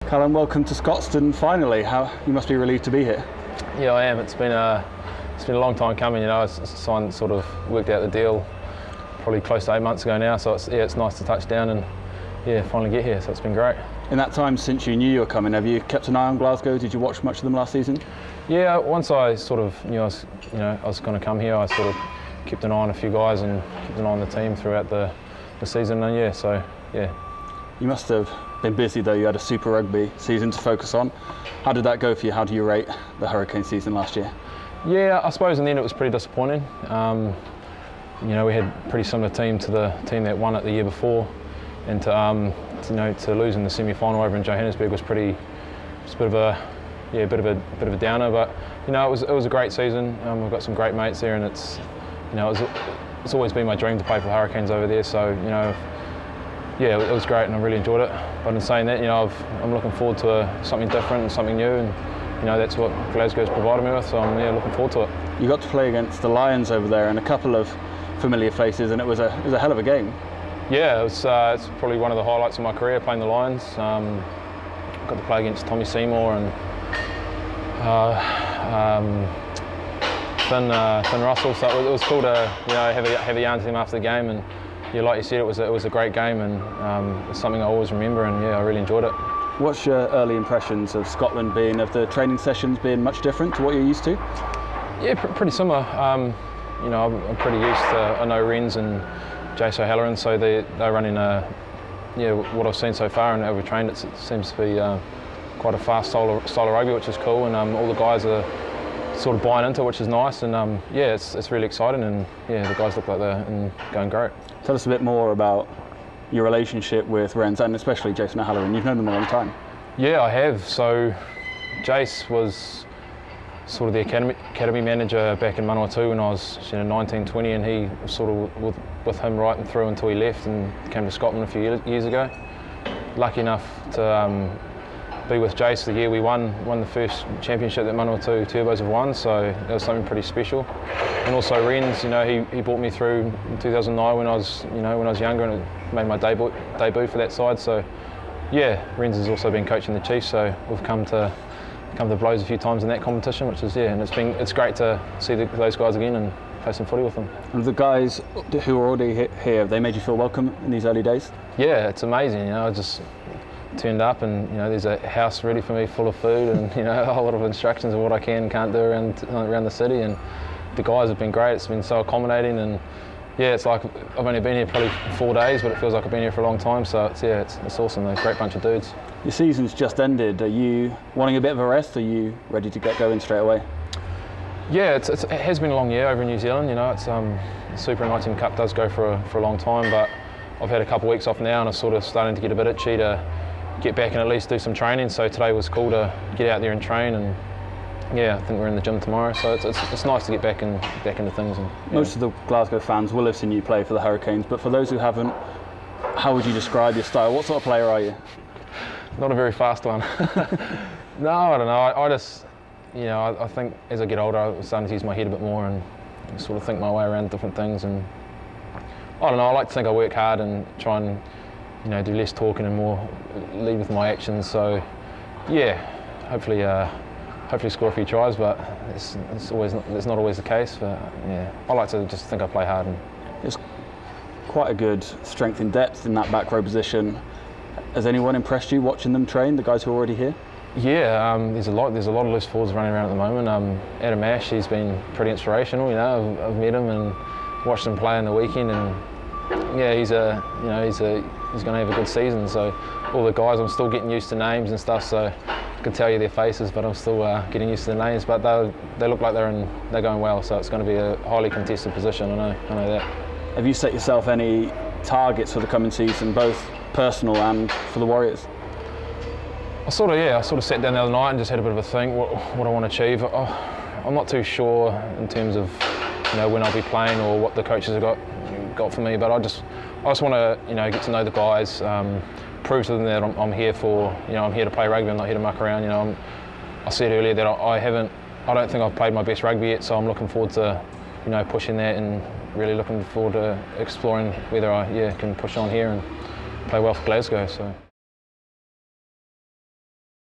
Callum, welcome to Scotstoun finally. You must be relieved to be here. Yeah, I am. It's been a long time coming. You know, I signed, sort of worked out the deal probably close to 8 months ago now. So it's nice to touch down and finally get here. So it's been great. In that time since you knew you were coming, have you kept an eye on Glasgow? Did you watch much of them last season? Yeah, once I sort of knew I was going to come here, I sort of kept an eye on a few guys and kept an eye on the team throughout the season. And yeah. You must have been busy though. You had a Super Rugby season to focus on. How did that go for you? How do you rate the Hurricane season last year? Yeah, I suppose in the end it was pretty disappointing. You know, we had a pretty similar team to the team that won it the year before, and to lose in the semi-final over in Johannesburg was a bit of a downer. But you know, it was a great season. We've got some great mates there, and it's always been my dream to play for the Hurricanes over there. So you know, yeah, it was great, and I really enjoyed it. But in saying that, you know, I'm looking forward to something different and something new, and you know, that's what Glasgow's provided me with. So I'm looking forward to it. You got to play against the Lions over there, and a couple of familiar faces, and it was a hell of a game. Yeah, it's probably one of the highlights of my career, playing the Lions. Got to play against Tommy Seymour and Finn Russell, so it was cool to have a yarn to him after the game. And yeah, like you said, it was a great game, and it's something I always remember, and yeah, I really enjoyed it. What's your early impressions of Scotland being, of the training sessions being much different to what you're used to? Yeah, pretty similar. You know, I'm pretty used to, I know Rennes and Jace O'Halloran, so they're running what I've seen so far and how we've trained, it seems to be quite a fast style of rugby, which is cool, and all the guys are sort of buying into it, which is nice, and yeah, it's really exciting, and yeah, the guys look like they're going great. Tell us a bit more about your relationship with Rennes, and especially Jason O'Halloran. You've known them a long time. Yeah, I have. So Jace was sort of the academy manager back in Manawatu when I was 19, 20, and he was sort of with him right and through until he left and came to Scotland a few years ago. Lucky enough to be with Jace the year we won the first championship that Manawatu Turbos have won, so that was something pretty special. And also Rennes, you know, he brought me through in 2009 when I was younger, and it made my debut for that side. So yeah, Rennes has also been coaching the Chiefs, so we've come to blows a few times in that competition, which is and it's great to see those guys again and play some footy with them. And the guys who are already here, have they made you feel welcome in these early days? Yeah, it's amazing. You know, I just turned up, and you know, there's a house ready for me full of food, and you know, a whole lot of instructions of what I can and can't do around the city. And the guys have been great. It's been so accommodating, and yeah, it's like I've only been here probably 4 days, but it feels like I've been here for a long time. So it's awesome. They're a great bunch of dudes. Your season's just ended. Are you wanting a bit of a rest? Are you ready to get going straight away? Yeah, it has been a long year over in New Zealand. You know, it's the Super 19 Cup does go for a long time, but I've had a couple of weeks off now, and I'm sort of starting to get a bit itchy to get back and at least do some training. So today was cool to get out there and train, and yeah, I think we're in the gym tomorrow, so it's nice to get back into things. And most of the Glasgow fans will have seen you play for the Hurricanes, but for those who haven't, how would you describe your style? What sort of player are you? Not a very fast one. No, I don't know. I just, you know, I think as I get older, I'm starting to use my head a bit more and sort of think my way around different things. And I don't know. I like to think I work hard and try and, you know, do less talking and more lead with my actions. So, yeah, hopefully score a few tries, but it's not always the case. But yeah, I like to just think I play hard. And it's quite a good strength in depth in that back row position. Has anyone impressed you watching them train, the guys who are already here? Yeah, there's a lot of loose forwards running around at the moment. Adam Ash, he's been pretty inspirational. You know, I've met him and watched him play on the weekend, and yeah, he's going to have a good season. So all the guys, I'm still getting used to names and stuff. So I can tell you their faces, but I'm still getting used to the names. But they look like they're going well. So it's going to be a highly contested position. I know that. Have you set yourself any targets for the coming season, both personal and for the Warriors? I sort of sat down the other night and just had a bit of a think what I want to achieve. I'm not too sure in terms of, you know, when I'll be playing or what the coaches have got for me, but I just want to, you know, get to know the guys, prove to them that I'm here for, you know, I'm here to play rugby. I'm not here to muck around. You know, I said earlier that I don't think I've played my best rugby yet, so I'm looking forward to, you know, pushing that and really looking forward to exploring whether I can push on here and play well for Glasgow. So.